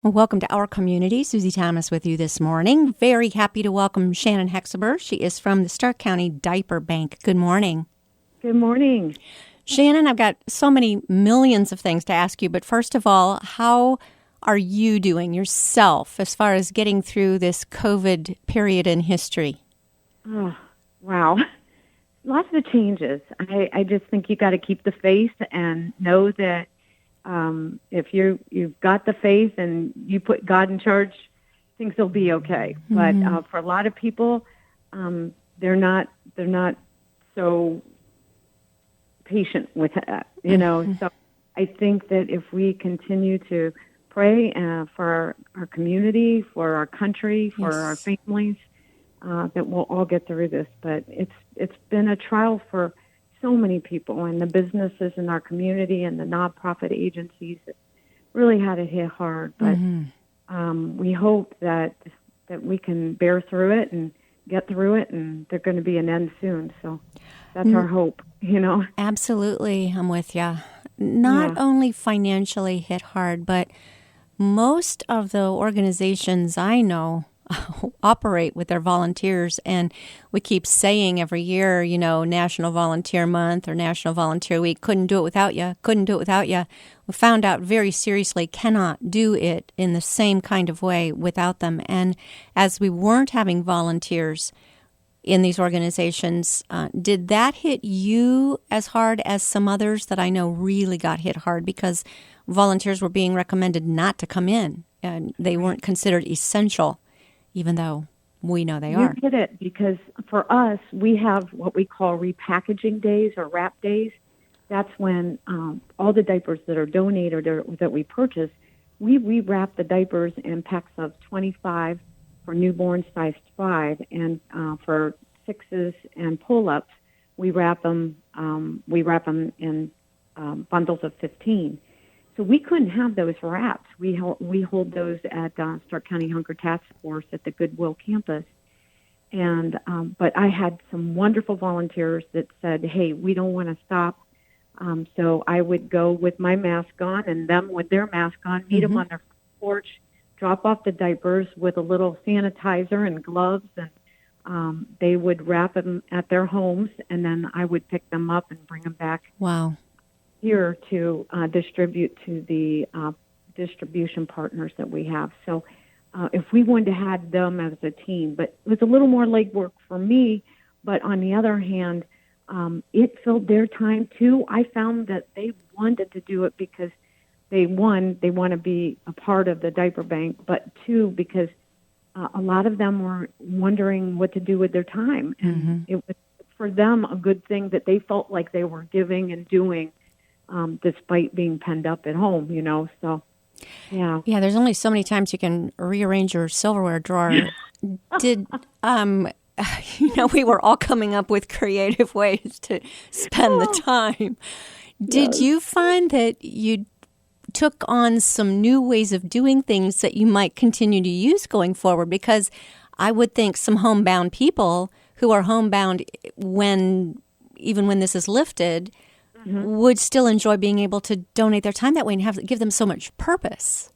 Well, welcome to our community. Susie Thomas with you this morning. Very happy to welcome Shannon Hexaber. She is from the Stark County Diaper Bank. Good morning. Good morning. Shannon, I've got so many millions of things to ask you, but first of all, how are you doing yourself as far as getting through this COVID period in history? Oh, wow. Lots of changes. I just think you got to keep the faith and know that if you've got the faith and you put God in charge, things will be okay. Mm-hmm. But for a lot of people, they're not so patient with that, you know. Mm-hmm. So I think that if we continue to pray for our community, for our country, for our families, that we'll all get through this. But it's been a trial for so many people, and the businesses in our community and the nonprofit agencies that really had it hit hard. But we hope that we can bear through it and get through it, and there's going to be an end soon. So that's our hope, you know. Absolutely, I'm with you. Not only financially hit hard, but most of the organizations I know operate with their volunteers, and we keep saying every year, you know, National Volunteer Month or National Volunteer Week, couldn't do it without you, couldn't do it without you. We found out very seriously cannot do it in the same kind of way without them. And as we weren't having volunteers in these organizations, did that hit you as hard as some others that I know really got hit hard because volunteers were being recommended not to come in and they weren't considered essential? Even though we know they are. You hit it, because for us, we have what we call repackaging days or wrap days. That's when all the diapers that are donated or that we purchase, we rewrap the diapers in packs of 25 for newborn size 5, and for 6s and pull-ups, we wrap them in bundles of 15. So we couldn't have those wraps. We hold those at Stark County Hunger Task Force at the Goodwill campus. And but I had some wonderful volunteers that said, hey, we don't want to stop. So I would go with my mask on and them with their mask on, meet them on their porch, drop off the diapers with a little sanitizer and gloves, and they would wrap them at their homes, and then I would pick them up and bring them back. Wow. Here to distribute to the distribution partners that we have. So if we wanted to have them as a team, but it was a little more legwork for me, but on the other hand, it filled their time too. I found that they wanted to do it because they want to be a part of the diaper bank, but two, because a lot of them were wondering what to do with their time. And it was for them a good thing that they felt like they were giving and doing despite being penned up at home, you know, so, yeah. Yeah, there's only so many times you can rearrange your silverware drawer. Did, you know, we were all coming up with creative ways to spend the time. Did you find that you took on some new ways of doing things that you might continue to use going forward? Because I would think some homebound people who are homebound even when this is lifted, would still enjoy being able to donate their time that way and give them so much purpose.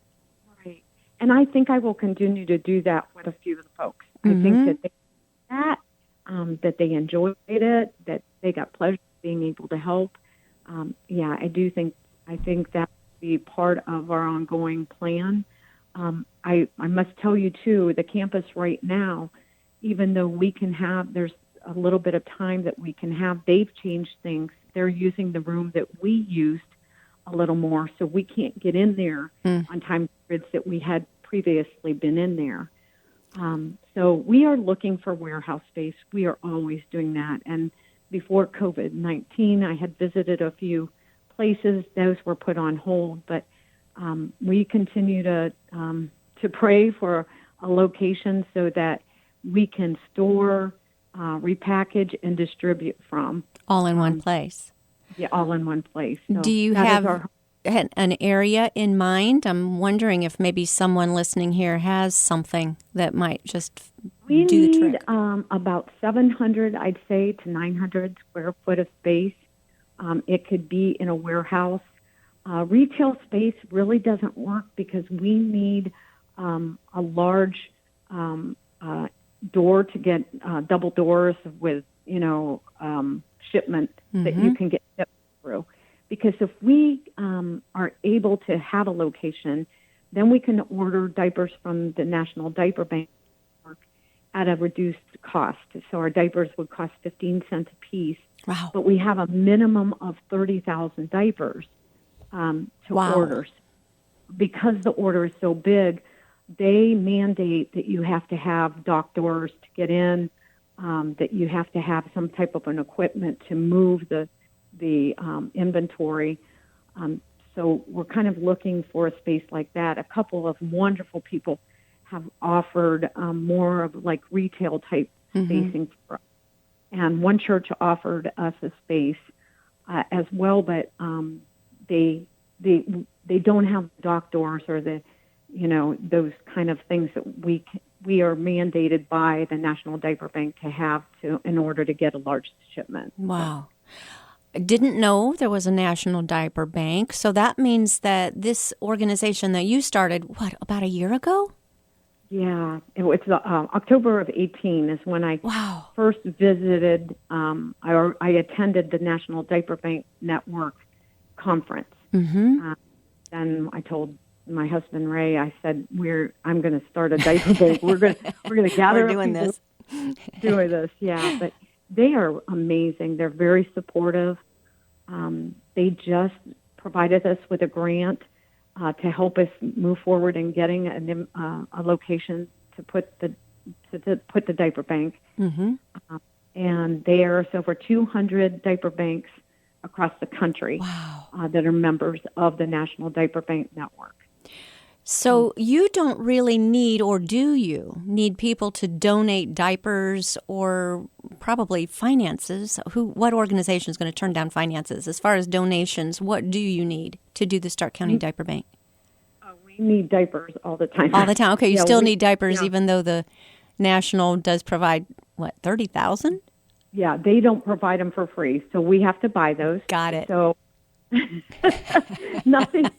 Right. And I think I will continue to do that with a few of the folks. I think that they enjoyed it, that they got pleasure being able to help. I do think, I think that will be part of our ongoing plan. I must tell you, too, the campus right now, even though we can have, there's a little bit of time that we can have, they've changed things. They're using the room that we used a little more, so we can't get in there on time periods that we had previously been in there. So we are looking for warehouse space. We are always doing that. And before COVID-19, I had visited a few places. Those were put on hold, but we continue to pray for a location so that we can store, repackage, and distribute from. All in one place. Yeah, all in one place. So do you have an area in mind? I'm wondering if maybe someone listening here has something that might just do the trick. We need about 700, I'd say, to 900 square foot of space. It could be in a warehouse. Retail space really doesn't work because we need a large door to get double doors with, shipment that you can get shipped through. Because if we are able to have a location, then we can order diapers from the National Diaper Bank at a reduced cost. So our diapers would cost 15 cents a piece. Wow. But we have a minimum of 30,000 diapers to order. Because the order is so big, they mandate that you have to have dock doors to get in, that you have to have some type of an equipment to move the inventory. So we're kind of looking for a space like that. A couple of wonderful people have offered more of like retail type spacing for us. And one church offered us a space as well, but they don't have dock doors or those kind of things that we are mandated by the National Diaper Bank to have in order to get a large shipment. Wow. I didn't know there was a National Diaper Bank. So that means that this organization that you started, about a year ago? Yeah, it was October of 18 is when I first visited. I attended the National Diaper Bank Network conference. Then I told my husband Ray, I said, I'm going to start a diaper bank. We're going to gather. We're doing this. Doing this, yeah. But they are amazing. They're very supportive. They just provided us with a grant to help us move forward in getting a location to put the diaper bank. And there's over 200 diaper banks across the country that are members of the National Diaper Bank Network. So you don't really need, or do you need people to donate diapers or probably finances? What organization is going to turn down finances? As far as donations, what do you need to do the Stark County Diaper Bank? We need diapers all the time. All the time. Okay, you still need diapers even though the National does provide, 30,000? Yeah, they don't provide them for free, so we have to buy those. Got it. So nothing,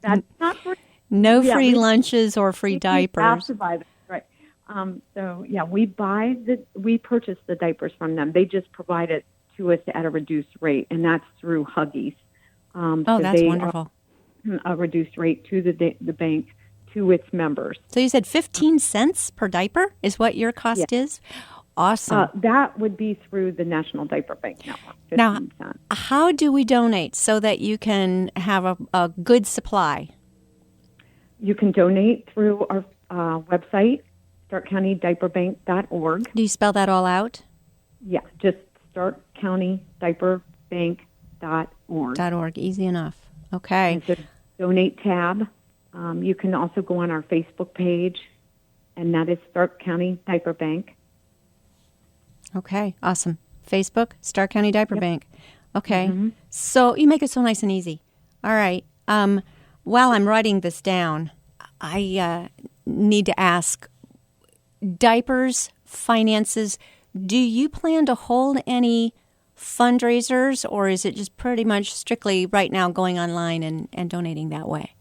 that's not free. No free lunches or free diapers. We have to buy them, right? We purchase the diapers from them. They just provide it to us at a reduced rate, and that's through Huggies. That's wonderful. A reduced rate to the bank to its members. So you said 15 cents per diaper is what your cost is? Awesome. That would be through the National Diaper Bank Network. Now, how do we donate so that you can have a good supply? You can donate through our website, starkcountydiaperbank.org. Do you spell that all out? Yeah, just starkcountydiaperbank.org. .org, easy enough. Okay. There's a donate tab. You can also go on our Facebook page, and that is Stark County Diaper Bank. Okay, awesome. Facebook, Stark County Diaper Bank. Okay. So you make it so nice and easy. All right. While I'm writing this down, I need to ask, diapers, finances, do you plan to hold any fundraisers, or is it just pretty much strictly right now going online and donating that way?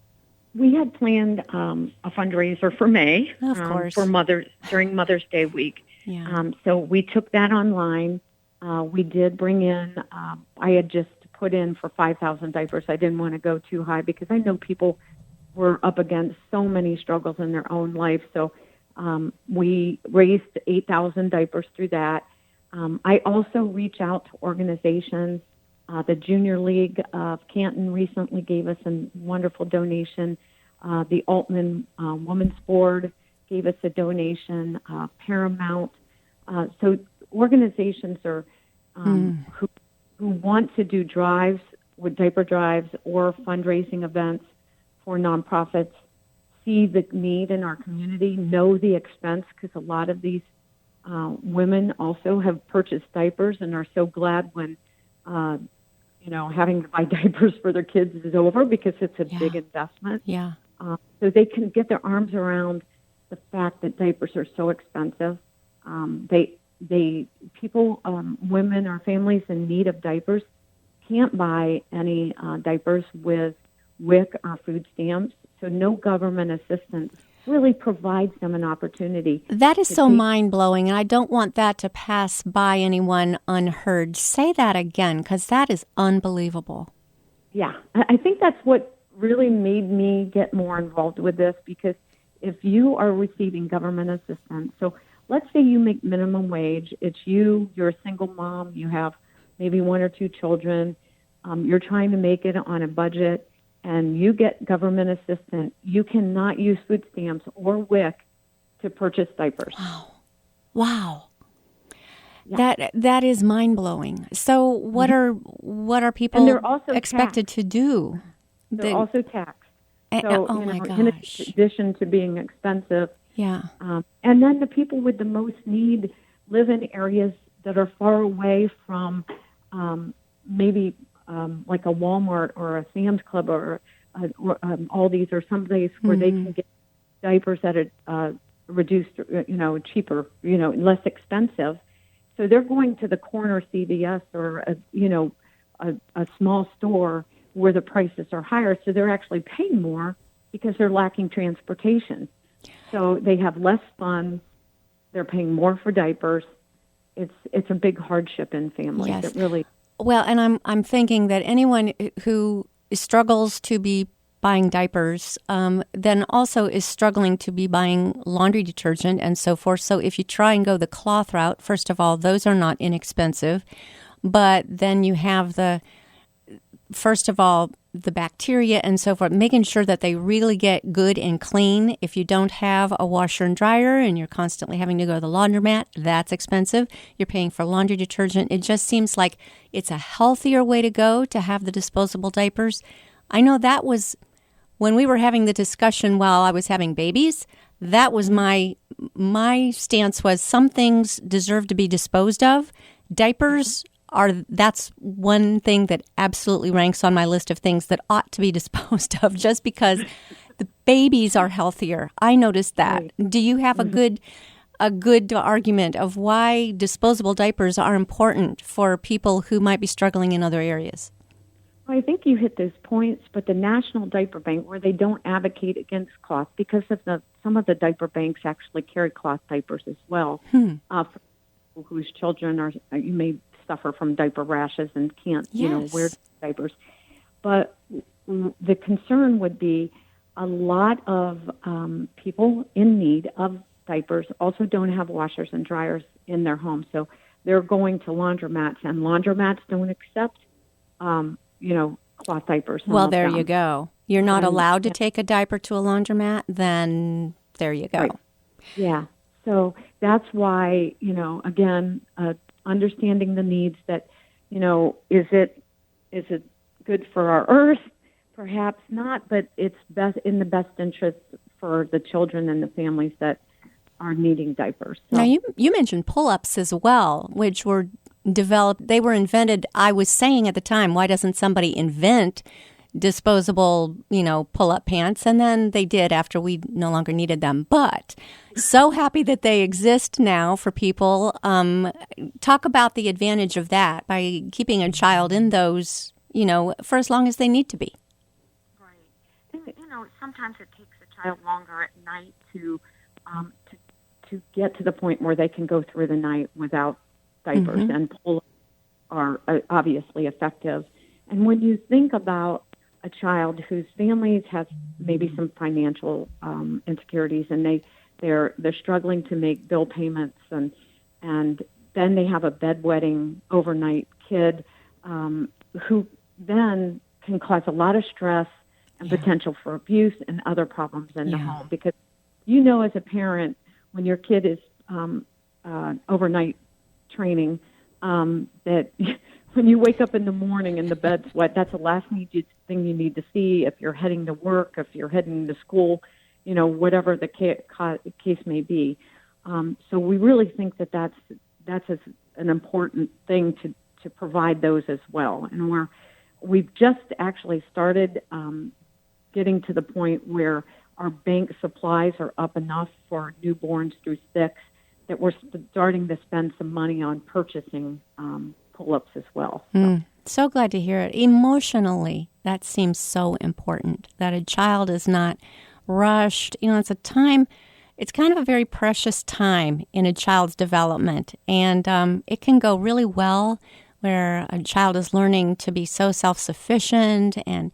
We had planned a fundraiser for May, of course, during Mother's Day week. Yeah. So we took that online. We did bring in, I had just put in for 5,000 diapers. I didn't want to go too high because I know people were up against so many struggles in their own life. So we raised 8,000 diapers through that. I also reach out to organizations. The Junior League of Canton recently gave us a wonderful donation. The Altman Women's Board gave us a donation. Paramount. So organizations are who want to do drives, with diaper drives or fundraising events for nonprofits, see the need in our community, know the expense, because a lot of these women also have purchased diapers and are so glad when, having to buy diapers for their kids is over, because it's a big investment. Yeah. So they can get their arms around the fact that diapers are so expensive. Women or families in need of diapers can't buy any diapers with WIC or food stamps, so no government assistance really provides them an opportunity. That is so mind-blowing, and I don't want that to pass by anyone unheard. Say that again, because that is unbelievable. Yeah, I think that's what really made me get more involved with this, because if you are receiving government assistance, so let's say you make minimum wage, you're a single mom, you have maybe one or two children, you're trying to make it on a budget, and you get government assistance, you cannot use food stamps or WIC to purchase diapers. Wow. Yeah. That is mind-blowing. So what are people expected to do? They're also taxed. So, my gosh. In addition to being expensive. Yeah. And then the people with the most need live in areas that are far away from maybe like a Walmart or a Sam's Club or Aldi's or someplace where they can get diapers that are reduced, cheaper, less expensive. So they're going to the corner CVS or a small store where the prices are higher. So they're actually paying more because they're lacking transportation. So they have less funds. They're paying more for diapers. It's a big hardship in families. Yes. It really. Well, and I'm thinking that anyone who struggles to be buying diapers, then also is struggling to be buying laundry detergent and so forth. So if you try and go the cloth route, first of all, those are not inexpensive. But then you have the bacteria and so forth, making sure that they really get good and clean. If you don't have a washer and dryer and you're constantly having to go to the laundromat, that's expensive. You're paying for laundry detergent. It just seems like it's a healthier way to go to have the disposable diapers. I know that was when we were having the discussion while I was having babies. That was my stance was some things deserve to be disposed of. Diapers that's one thing that absolutely ranks on my list of things that ought to be disposed of just because the babies are healthier. I noticed that. Right. Do you have a good argument of why disposable diapers are important for people who might be struggling in other areas? Well, I think you hit those points, but the National Diaper Bank, where they don't advocate against cloth because of some of the diaper banks actually carry cloth diapers as well. For people whose children you may suffer from diaper rashes and can't, wear diapers. But the concern would be a lot of people in need of diapers also don't have washers and dryers in their home. So they're going to laundromats, and laundromats don't accept, cloth diapers. Well, there you go. You're not allowed to take a diaper to a laundromat, then there you go. Right. Yeah. So that's why, again, understanding the needs that, is it good for our earth? Perhaps not, but it's in the best interest for the children and the families that are needing diapers. So. Now, you mentioned pull-ups as well, which were developed. They were invented. I was saying at the time, why doesn't somebody invent disposable, pull-up pants? And then they did after we no longer needed them. But so happy that they exist now for people. Talk about the advantage of that by keeping a child in those, for as long as they need to be. Right. And, sometimes it takes a child longer at night to get to the point where they can go through the night without diapers, and pull-ups are obviously effective. And when you think about a child whose families have maybe some financial insecurities, and they're struggling to make bill payments, and then they have a bedwetting overnight kid who then can cause a lot of stress and potential for abuse and other problems in the home. Because as a parent, when your kid is overnight training, that when you wake up in the morning and the bed's wet, that's the last thing you need to see if you're heading to work, if you're heading to school, whatever the case may be. So we really think that's an important thing to provide those as well. And we've just actually started getting to the point where our bank supplies are up enough for newborns through 6 that we're starting to spend some money on purchasing pull-ups as well. So glad to hear it. Emotionally, that seems so important, that a child is not rushed. It's a time, it's kind of a very precious time in a child's development. And it can go really well where a child is learning to be so self-sufficient and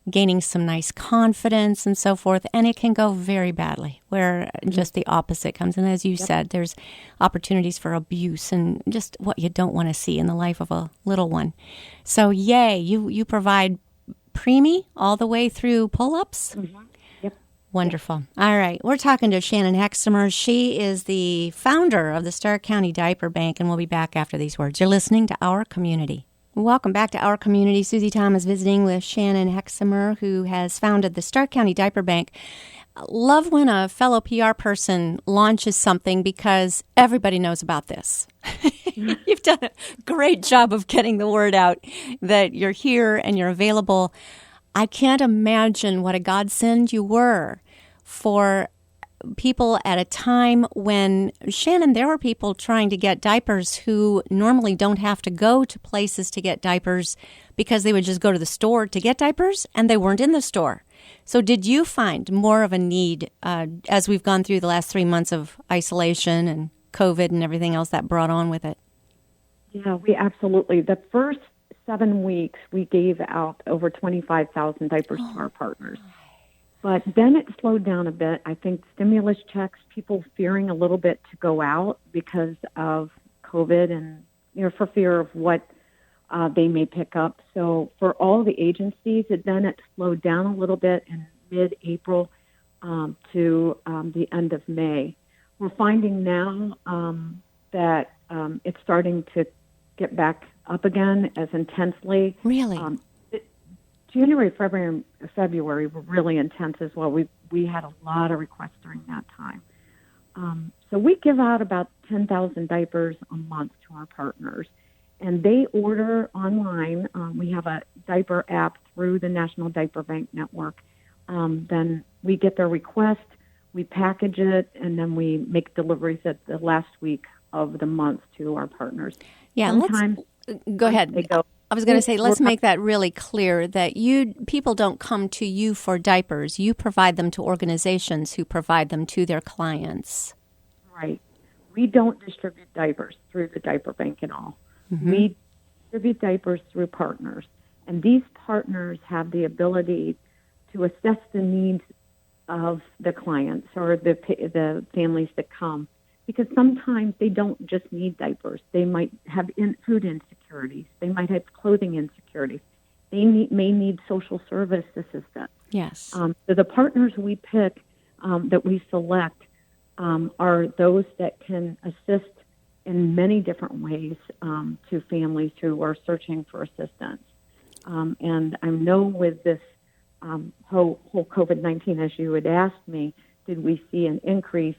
gaining some nice confidence and so forth. And it can go very badly where just the opposite comes. And as you said, there's opportunities for abuse and just what you don't want to see in the life of a little one. So yay, you provide preemie all the way through pull-ups? Yep. Wonderful. All right. We're talking to Shannon Hexamer. She is the founder of the Stark County Diaper Bank, and we'll be back after these words. You're listening to Our Community. Welcome back to Our Community. Susie Thomas visiting with Shannon Hexamer, who has founded the Stark County Diaper Bank. Love when a fellow PR person launches something because everybody knows about this. You've done a great job of getting the word out that you're here and you're available. I can't imagine what a godsend you were for people at a time when, Shannon, there were people trying to get diapers who normally don't have to go to places to get diapers because they would just go to the store to get diapers and they weren't in the store. So did you find more of a need as we've gone through the last 3 months of isolation and COVID and everything else that brought on with it? Yeah, we absolutely. The first 7 weeks, we gave out over 25,000 diapers to our partners. But then it slowed down a bit. I think stimulus checks, people fearing a little bit to go out because of COVID and, for fear of what they may pick up. So for all the agencies, it slowed down a little bit in mid-April to the end of May. We're finding now that it's starting to get back up again as intensely. Really? January, February were really intense as well. We had a lot of requests during that time. So we give out about 10,000 diapers a month to our partners, and they order online. We have a diaper app through the National Diaper Bank Network. Then we get their request, we package it, and then we make deliveries at the last week of the month to our partners. Yeah, sometimes go ahead. They go, I was going to say, let's make that really clear that people don't come to you for diapers. You provide them to organizations who provide them to their clients. Right. We don't distribute diapers through the diaper bank at all. Mm-hmm. We distribute diapers through partners. And these partners have the ability to assess the needs of the clients or the families that come. Because sometimes they don't just need diapers. They might have food insecurities. They might have clothing insecurities. They may need social service assistance. Yes. So the partners we pick, that we select, are those that can assist in many different ways to families who are searching for assistance. And I know with this whole COVID-19, as you had asked me, did we see an increase?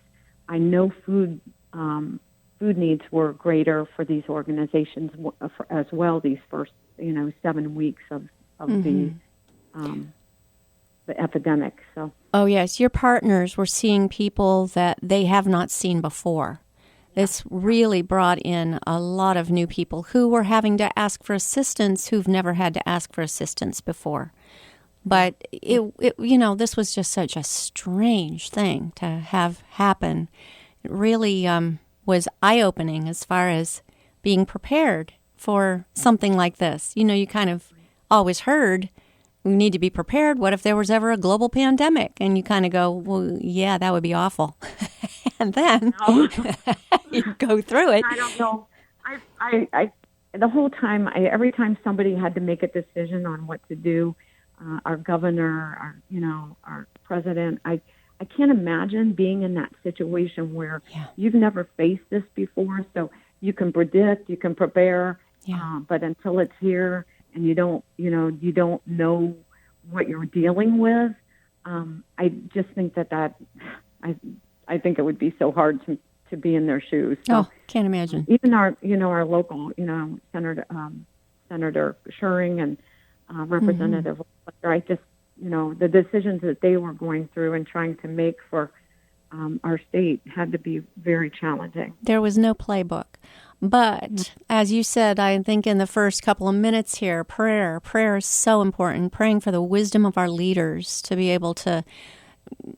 I know food needs were greater for these organizations as well. These first 7 weeks of the epidemic. So. Oh yes, your partners were seeing people that they have not seen before. This really brought in a lot of new people who were having to ask for assistance who've never had to ask for assistance before. But this was just such a strange thing to have happen. It really was eye-opening as far as being prepared for something like this. You kind of always heard we need to be prepared. What if there was ever a global pandemic? And you kind of go, well, yeah, that would be awful. And then you go through it. I don't know. I the whole time, every time somebody had to make a decision on what to do, our governor, our president, I can't imagine being in that situation where you've never faced this before. So you can predict, you can prepare, but until it's here and you don't know what you're dealing with, I just think that I think it would be so hard to be in their shoes. So can't imagine. Even our local, Senator Schuring and Representative, I just, the decisions that they were going through and trying to make for our state had to be very challenging. There was no playbook. But as you said, I think in the first couple of minutes here, prayer is so important. Praying for the wisdom of our leaders to be able to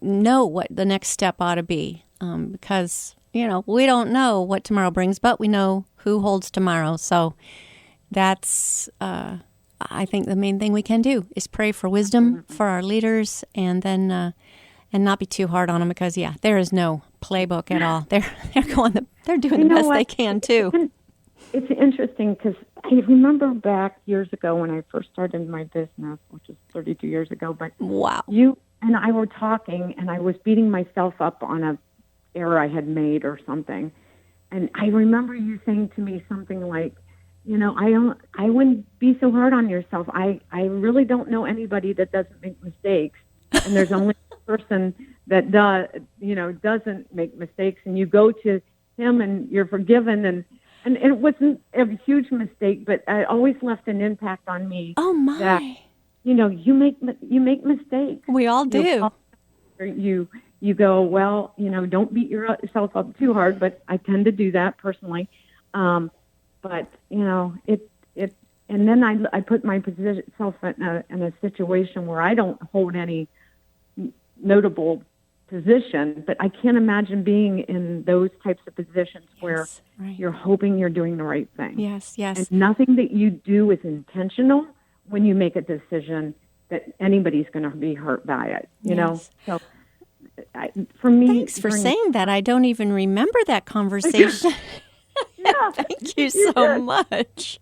know what the next step ought to be, because we don't know what tomorrow brings, but we know who holds tomorrow. So that's I think the main thing we can do is pray for wisdom for our leaders, and then and not be too hard on them, because there is no playbook at all. They're doing the best they can too. It's interesting because I remember back years ago when I first started my business, which is 32 years ago. But wow, you and I were talking, and I was beating myself up on a error I had made or something, and I remember you saying to me something like, I wouldn't be so hard on yourself. I really don't know anybody that doesn't make mistakes, and there's only one person that doesn't make mistakes, and you go to him and you're forgiven, and it wasn't a huge mistake, but it always left an impact on me. Oh my! That, you make mistakes. We all do. You go, well, don't beat yourself up too hard, but I tend to do that personally. But and then I put myself in a situation where I don't hold any notable position, but I can't imagine being in those types of positions where you're hoping you're doing the right thing. Yes. And nothing that you do is intentional when you make a decision that anybody's going to be hurt by it. You know, so. For me, thanks for saying that. I don't even remember that conversation. Thank you so much.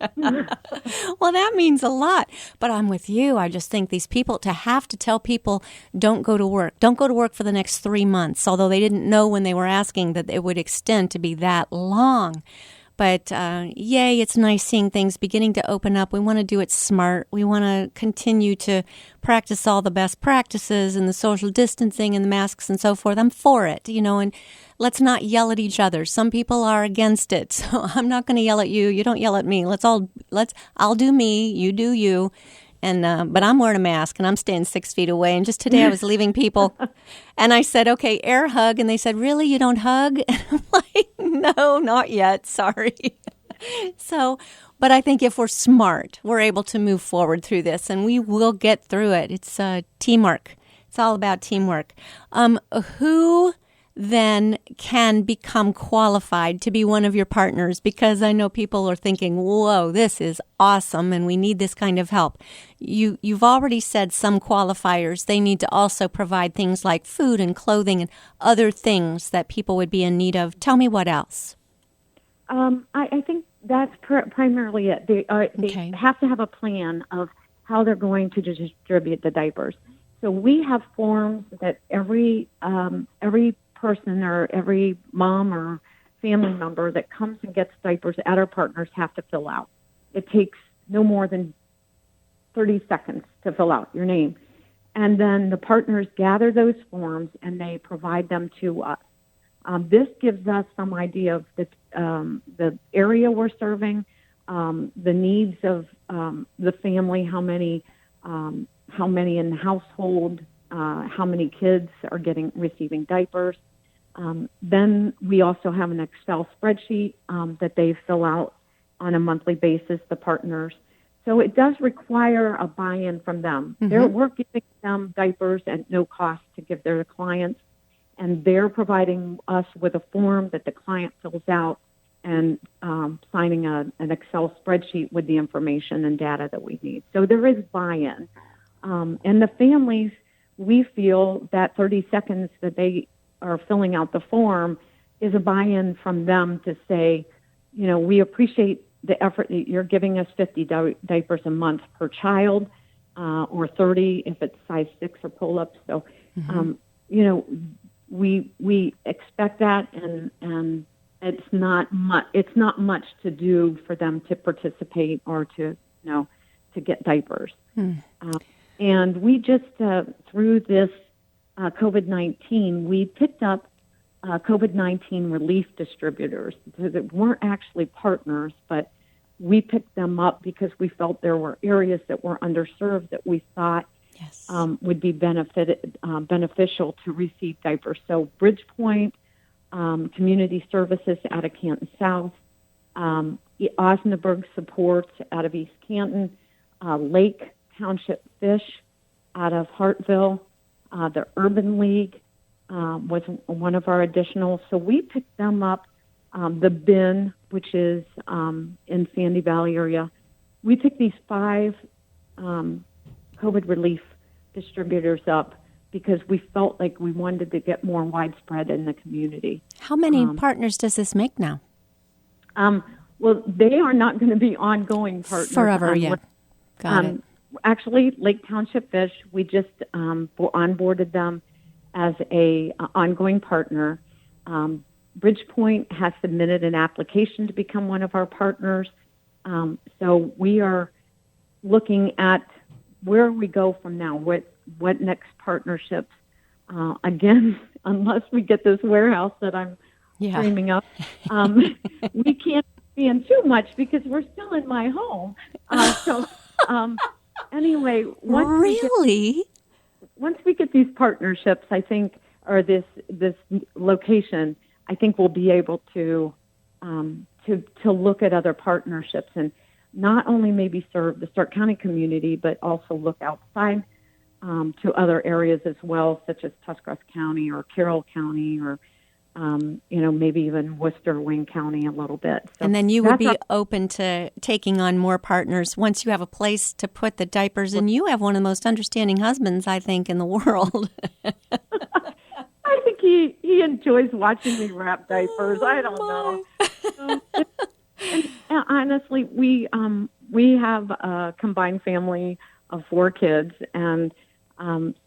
Well, that means a lot. But I'm with you. I just think these people, to have to tell people, don't go to work. Don't go to work for the next 3 months, although they didn't know when they were asking that it would extend to be that long. But yay, it's nice seeing things beginning to open up. We want to do it smart. We want to continue to practice all the best practices and the social distancing and the masks and so forth. I'm for it, and let's not yell at each other. Some people are against it, so I'm not going to yell at you. You don't yell at me. I'll do me, you do you. And but I'm wearing a mask and I'm staying 6 feet away. And just today I was leaving people and I said, okay, air hug. And they said, really? You don't hug? And I'm like, no, not yet. Sorry. But I think if we're smart, we're able to move forward through this and we will get through it. It's teamwork. It's all about teamwork. Who then can become qualified to be one of your partners? Because I know people are thinking, whoa, this is awesome and we need this kind of help. You've already said some qualifiers. They need to also provide things like food and clothing and other things that people would be in need of. Tell me what else. I think that's primarily it. They have to have a plan of how they're going to distribute the diapers. So we have forms that every person or every mom or family member that comes and gets diapers at our partners have to fill out. It takes no more than 30 seconds to fill out your name. And then the partners gather those forms and they provide them to us. This gives us some idea of the area we're serving, the needs of the family, how many in the household, how many kids are receiving diapers. Then we also have an Excel spreadsheet that they fill out on a monthly basis, the partners. So it does require a buy-in from them. Mm-hmm. We're giving them diapers at no cost to give their clients, and they're providing us with a form that the client fills out and signing an Excel spreadsheet with the information and data that we need. So there is buy-in. And the families, we feel that 30 seconds that they are filling out the form is a buy-in from them to say, we appreciate the effort that you're giving us 50 diapers a month per child, or 30 if it's size 6 or pull-ups. So, we expect that, and it's not much to do for them to participate or to get diapers. And we just through this COVID-19, we picked up COVID-19 relief distributors that weren't actually partners, but we picked them up because we felt there were areas that were underserved that we thought would be beneficial to receive diapers. So Bridgepoint, Community Services out of Canton South, Osnaburg Supports out of East Canton, Lake Township Fish out of Hartville, the Urban League was one of our additional. So we picked them up. The Bin, which is in Sandy Valley area. We picked these 5 COVID relief distributors up because we felt like we wanted to get more widespread in the community. How many partners does this make now? Well, they are not going to be ongoing partners. Forever, yeah. Got it. Actually, Lake Township Fish, we just onboarded them as a ongoing partner. Bridgepoint has submitted an application to become one of our partners. So we are looking at where we go from now, what next partnerships. Again, unless we get this warehouse that I'm dreaming of, we can't be in too much because we're still in my home. Anyway, once we get these partnerships, I think, or this location, I think we'll be able to look at other partnerships and not only maybe serve the Stark County community, but also look outside to other areas as well, such as Tuscarawas County or Carroll County or maybe even Worcester, Wayne County a little bit. So and then you would be open to taking on more partners once you have a place to put the diapers. And you have one of the most understanding husbands, I think, in the world. I think he enjoys watching me wrap diapers. I don't know. And honestly, we have a combined family of 4 kids, and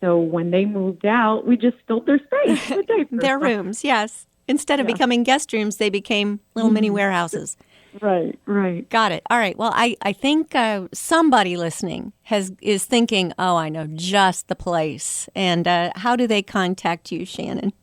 so when they moved out, we just filled their space with diapers. Their rooms, yes. Instead of becoming guest rooms, they became little mini warehouses. Right. Got it. All right. Well, I think somebody listening is thinking, oh, I know just the place. And how do they contact you, Shannon?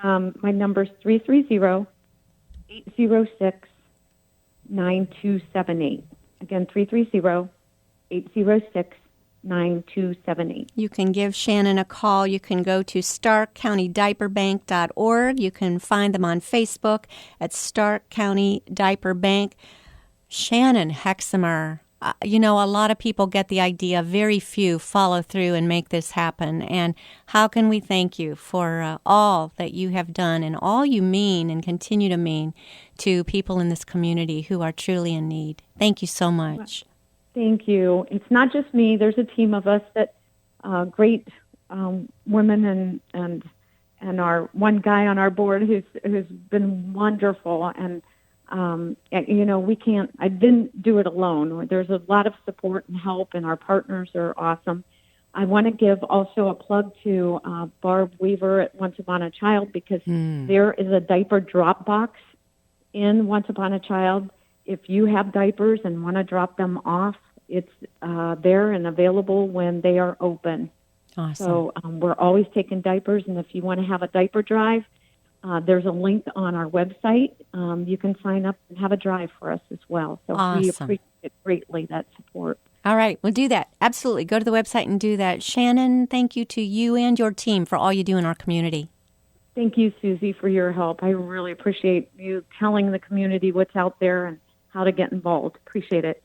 My number is 330-806-9278. Again, 330-806-9278. You can give Shannon a call. You can go to starkcountydiaperbank.org. You can find them on Facebook at Stark County Diaper Bank. Shannon Hexamer, a lot of people get the idea. Very few follow through and make this happen. And how can we thank you for all that you have done and all you mean and continue to mean to people in this community who are truly in need? Thank you so much. Thank you. It's not just me. There's a team of us that great women and our one guy on our board who's been wonderful. And we can't. I didn't do it alone. There's a lot of support and help, and our partners are awesome. I want to give also a plug to Barb Weaver at Once Upon a Child because there is a diaper drop box in Once Upon a Child. If you have diapers and want to drop them off, it's there and available when they are open. Awesome. So we're always taking diapers, and if you want to have a diaper drive, there's a link on our website. You can sign up and have a drive for us as well. So awesome. We appreciate greatly that support. All right, we'll do that. Absolutely. Go to the website and do that. Shannon, thank you to you and your team for all you do in our community. Thank you, Susie, for your help. I really appreciate you telling the community what's out there and how to get involved. Appreciate it.